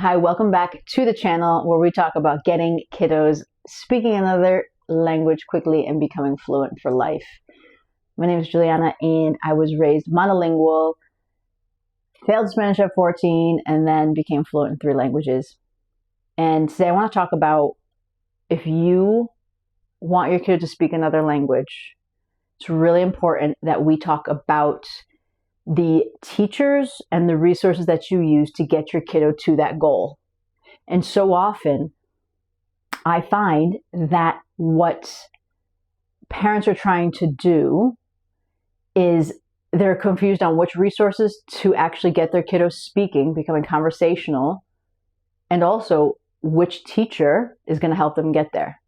Hi, welcome back to the channel where we talk about getting kiddos speaking another language quickly and becoming fluent for life. My name is Juliana and I was raised monolingual, failed Spanish at 14, and then became fluent in 3 languages. And today I want to talk about if you want your kid to speak another language, it's really important that we talk about the teachers and the resources that you use to get your kiddo to that goal. And so often I find that what parents are trying to do is they're confused on which resources to actually get their kiddos speaking, becoming conversational, and also which teacher is going to help them get there.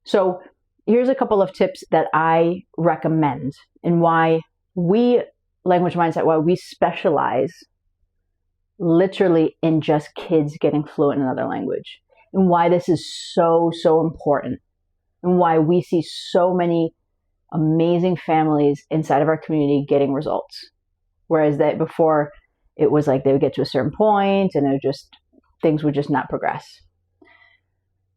So here's a couple of tips that I recommend and why we Language Mindset, why we specialize literally in just kids getting fluent in another language, and why this is so important, and why we see so many amazing families inside of our community getting results. Whereas that before, it was like they would get to a certain point and things would just not progress.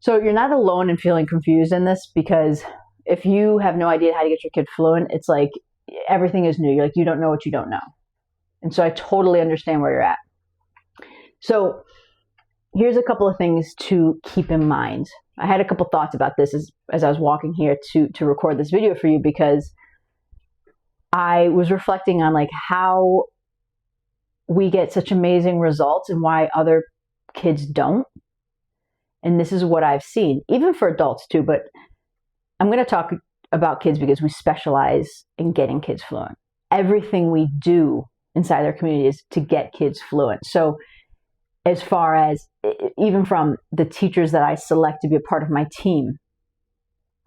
So you're not alone in feeling confused in this, because if you have no idea how to get your kid fluent, it's like everything is new. You're like, you don't know what you don't know. And so I totally understand where you're at. So here's a couple of things to keep in mind. I had a couple thoughts about this as I was walking here to record this video for you, because I was reflecting on like how we get such amazing results and why other kids don't. And this is what I've seen, even for adults too, but I'm going to talk about kids because we specialize in getting kids fluent. Everything we do inside our community is to get kids fluent. So as far as even from the teachers that I select to be a part of my team,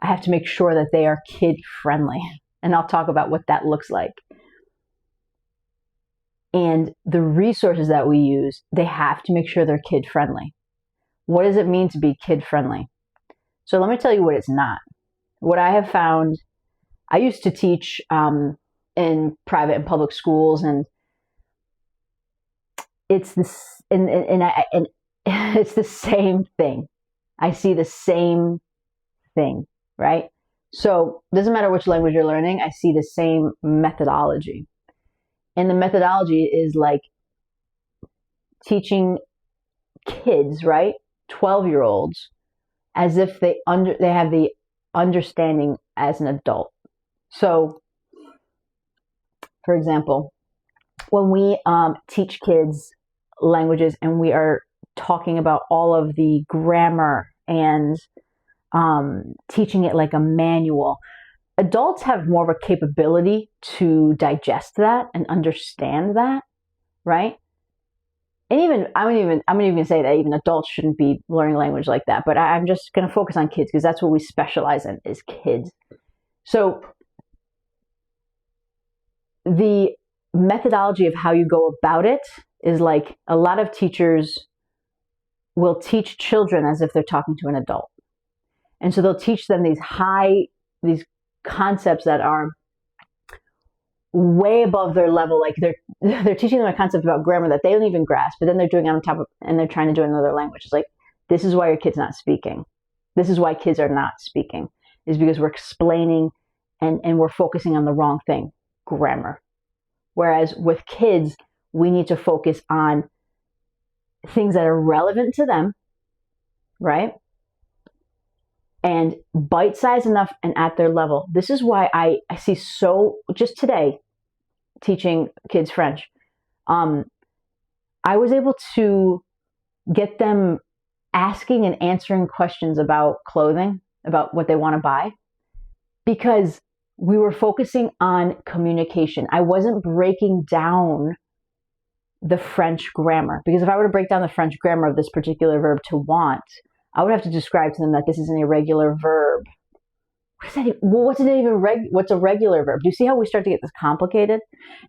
I have to make sure that they are kid friendly. And I'll talk about what that looks like. And the resources that we use, they have to make sure they're kid friendly. What does it mean to be kid friendly? So let me tell you what it's not. What I have found, I used to teach in private and public schools, and it's this, and it's the same thing. I see the same thing, right? So it doesn't matter which language you're learning, I see the same methodology. And the methodology is like teaching kids, right? 12-year-olds, as if they have the understanding as an adult. So, for example, when we teach kids languages and we are talking about all of the grammar and teaching it like a manual, adults have more of a capability to digest that and understand that, right? And even I'm gonna even say that even adults shouldn't be learning language like that. But I'm just gonna focus on kids because that's what we specialize in, is kids. So the methodology of how you go about it is like a lot of teachers will teach children as if they're talking to an adult. And so they'll teach them these concepts that are way above their level. Like they're teaching them a concept about grammar that they don't even grasp, but then they're doing it on top of, and they're trying to do it in another language. It's like, this is why your kid's not speaking. This is why kids are not speaking, is because we're explaining and we're focusing on the wrong thing, grammar. Whereas with kids, we need to focus on things that are relevant to them, right? And bite-sized enough and at their level. This is why I see just today, teaching kids French, I was able to get them asking and answering questions about clothing, about what they want to buy, because we were focusing on communication. I wasn't breaking down the French grammar, because if I were to break down the French grammar of this particular verb, to want, I would have to describe to them that this is an irregular verb. What's a regular verb? Do you see how we start to get this complicated?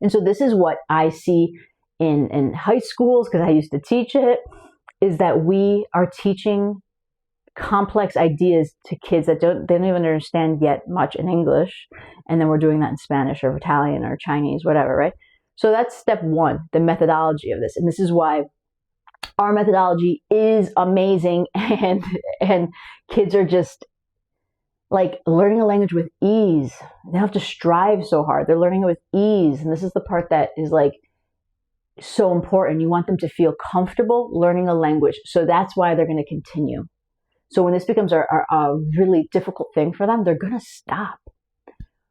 And so this is what I see in high schools, because I used to teach it, is that we are teaching complex ideas to kids that they don't even understand yet much in English, and then we're doing that in Spanish or Italian or Chinese, whatever, right? So that's step one, the methodology of this. And this is why our methodology is amazing, and kids are just like learning a language with ease. They don't have to strive so hard. They're learning it with ease. And this is the part that is like so important. You want them to feel comfortable learning a language. So that's why they're going to continue. So when this becomes a really difficult thing for them, they're going to stop.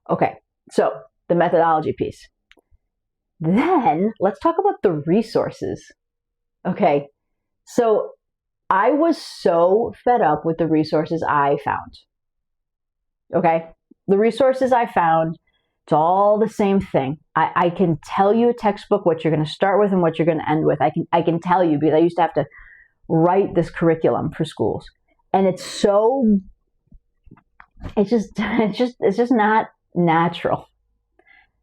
Okay, so the methodology piece. Then let's talk about the resources. Okay, so I was so fed up with the resources I found. Okay, the resources I found, it's all the same thing. I can tell you a textbook, what you're going to start with and what you're going to end with. I can tell you, because I used to have to write this curriculum for schools, and it's just not natural.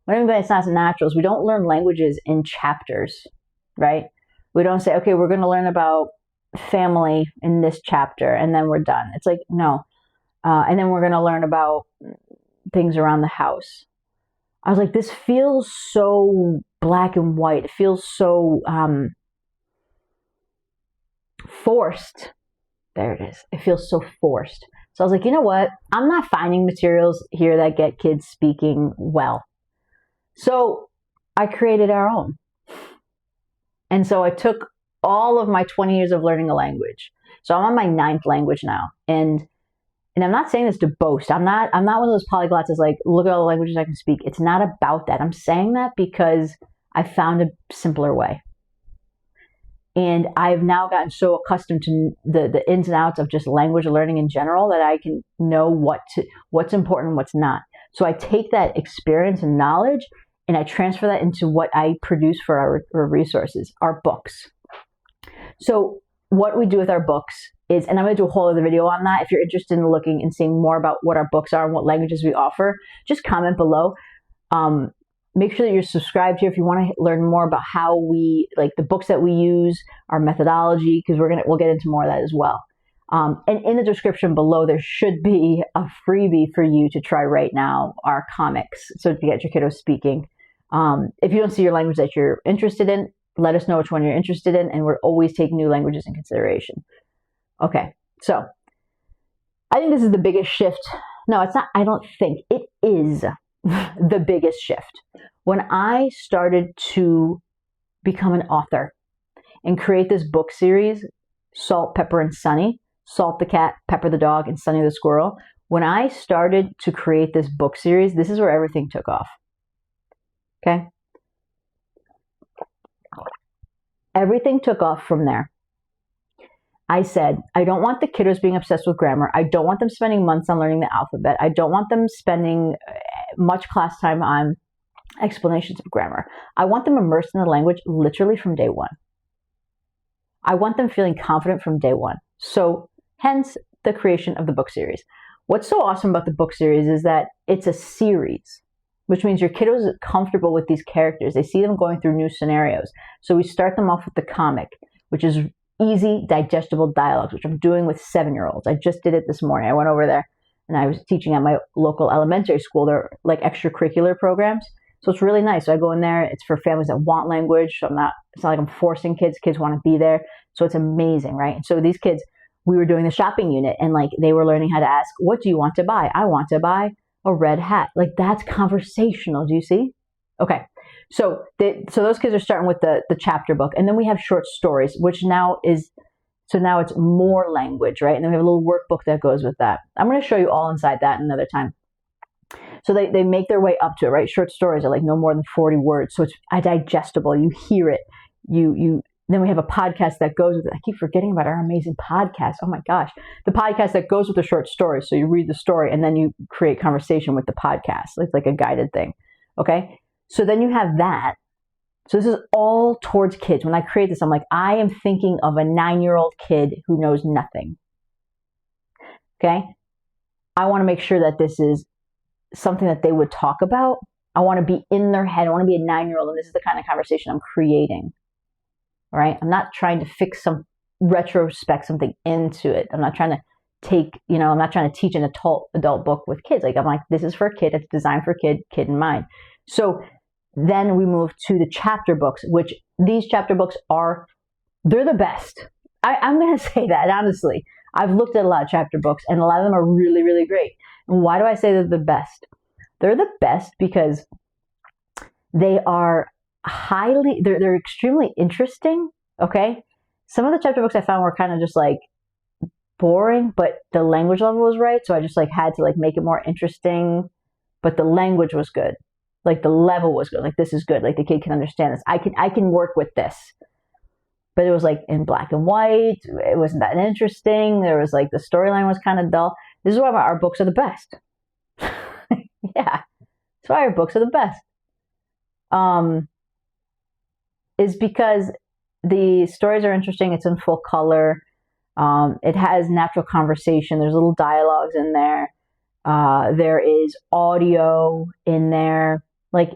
What I mean by it's not natural is we don't learn languages in chapters, right? We don't say, okay, we're going to learn about family in this chapter, and then we're done. It's like, no. And then we're going to learn about things around the house. I was like, this feels so black and white. It feels so forced. There it is. It feels so forced. So I was like, you know what? I'm not finding materials here that get kids speaking well. So I created our own. And so I took all of my 20 years of learning a language. So I'm on my 9th language now. And I'm not saying this to boast. I'm not one of those polyglots that's like, look at all the languages I can speak. It's not about that. I'm saying that because I found a simpler way. And I've now gotten so accustomed to the ins and outs of just language learning in general that I can know what's important and what's not. So I take that experience and knowledge and I transfer that into what I produce for our resources, our books. So what we do with our books is, and I'm going to do a whole other video on that. If you're interested in looking and seeing more about what our books are and what languages we offer, just comment below. Make sure that you're subscribed here if you want to learn more about how we, like the books that we use, our methodology, because we'll get into more of that as well. And in the description below, there should be a freebie for you to try right now, our comics, so to get your kiddos speaking. If you don't see your language that you're interested in, let us know which one you're interested in, and we're always taking new languages in consideration. Okay, so I think this is the biggest shift. No, it's not. I don't think. It is the biggest shift. When I started to become an author and create this book series, Salt, Pepper, and Sunny, Salt the cat, Pepper the dog, and Sunny the squirrel, when I started to create this book series, this is where everything took off. Okay? Everything took off from there. I said, I don't want the kiddos being obsessed with grammar. I don't want them spending months on learning the alphabet. I don't want them spending much class time on explanations of grammar. I want them immersed in the language literally from day one. I want them feeling confident from day one. So hence the creation of the book series. What's so awesome about the book series is that it's a series, which means your kiddos are comfortable with these characters. They see them going through new scenarios. So we start them off with the comic, which is easy, digestible dialogues, which I'm doing with 7-year-olds. I just did it this morning. I went over there and I was teaching at my local elementary school. They're like extracurricular programs. So it's really nice. So I go in there. It's for families that want language. So it's not like I'm forcing kids. Kids want to be there. So it's amazing, right? And so these kids, we were doing the shopping unit and like they were learning how to ask, what do you want to buy? I want to buy a red hat. Like that's conversational. Do you see? Okay. So those kids are starting with the chapter book. And then we have short stories, which now it's more language, right? And then we have a little workbook that goes with that. I'm going to show you all inside that another time. So they make their way up to it, right? Short stories are like no more than 40 words. So it's digestible. You hear it. Then we have a podcast that goes with it. I keep forgetting about our amazing podcast. Oh my gosh. The podcast that goes with the short stories. So you read the story and then you create conversation with the podcast. It's like a guided thing. Okay. So then you have that. So this is all towards kids. When I create this, I'm like, I am thinking of a 9-year-old kid who knows nothing. Okay. I want to make sure that this is something that they would talk about. I want to be in their head. I want to be a 9-year-old. And this is the kind of conversation I'm creating. All right. I'm not trying to retrospect something into it. I'm not trying to I'm not trying to teach an adult book with kids. Like I'm like, this is for a kid. It's designed for kid in mind. So then we move to the chapter books, which these chapter books are They're the best. I'm going to say that, honestly. I've looked at a lot of chapter books, and a lot of them are really, really great. And why do I say they're the best? They're the best because they are they're extremely interesting, okay? Some of the chapter books I found were kind of just like boring, but the language level was right, so I just like had to like make it more interesting, but the language was good. Like the level was good. Like this is good. Like the kid can understand this. I can work with this. But it was like in black and white. It wasn't that interesting. There was like the storyline was kind of dull. This is why our books are the best. Yeah, that's why our books are the best. Is because the stories are interesting. It's in full color. It has natural conversation. There's little dialogues in there. There is audio in there. Like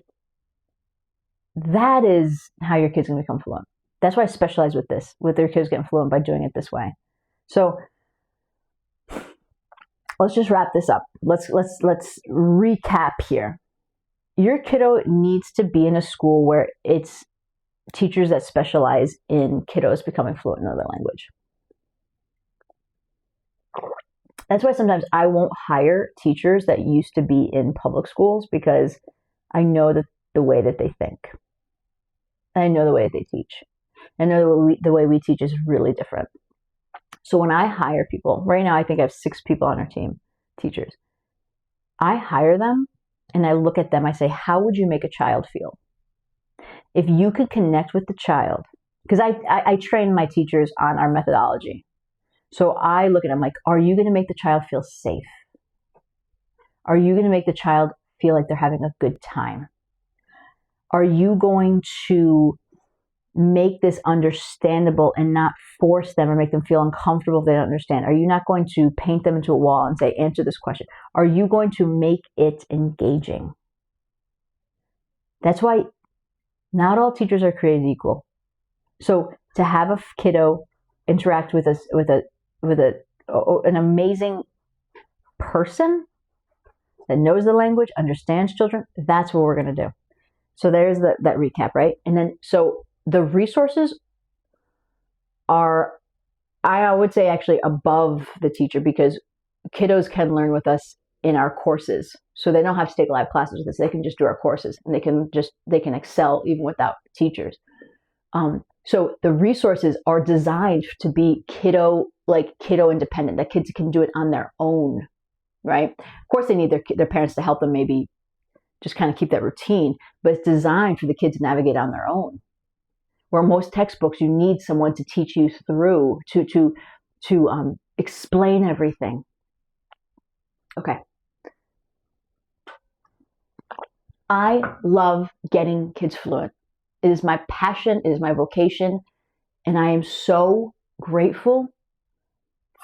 that is how your kids can become fluent. That's why I specialize with this, with their kids getting fluent by doing it this way. So let's just wrap this up. Let's recap here. Your kiddo needs to be in a school where it's teachers that specialize in kiddos becoming fluent in another language. That's why sometimes I won't hire teachers that used to be in public schools, because I know that the way that they think. I know the way that they teach. I know the way we teach is really different. So when I hire people, right now I think I have 6 people on our team, teachers. I hire them and I look at them, I say, how would you make a child feel? If you could connect with the child, because I train my teachers on our methodology. So I look at them like, are you going to make the child feel safe? Are you going to make the child feel like they're having a good time? Are you going to make this understandable and not force them or make them feel uncomfortable if they don't understand? Are you not going to paint them into a wall and say, answer this question? Are you going to make it engaging? That's why not all teachers are created equal. So to have a kiddo interact with an amazing person that knows the language, understands children, that's what we're going to do. So there's that recap, right? And then, so the resources are, I would say, actually above the teacher, because kiddos can learn with us in our courses. So they don't have to take live classes with us. They can just do our courses, and they can excel even without teachers. So the resources are designed to be kiddo independent, that kids can do it on their own, right? Of course, they need their parents to help them maybe just kind of keep that routine, but it's designed for the kids to navigate on their own. Where most textbooks, you need someone to teach you through, to explain everything. Okay. I love getting kids fluent. It is my passion, it is my vocation, and I am so grateful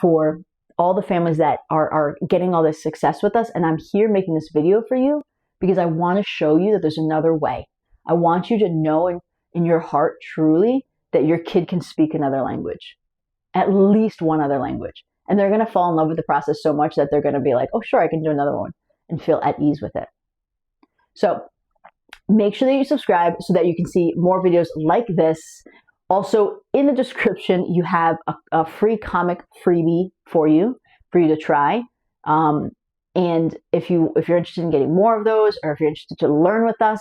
for all the families that are getting all this success with us. And I'm here making this video for you because I want to show you that there's another way. I want you to know in your heart truly that your kid can speak another language, at least one other language. And they're going to fall in love with the process so much that they're going to be like, oh, sure, I can do another one, and feel at ease with it. So make sure that you subscribe so that you can see more videos like this. Also, in the description, you have a free comic freebie for you to try. And if you're interested in getting more of those, or if you're interested to learn with us,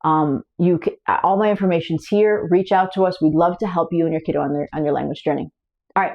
all my information's here. Reach out to us. We'd love to help you and your kiddo on your language journey. All right.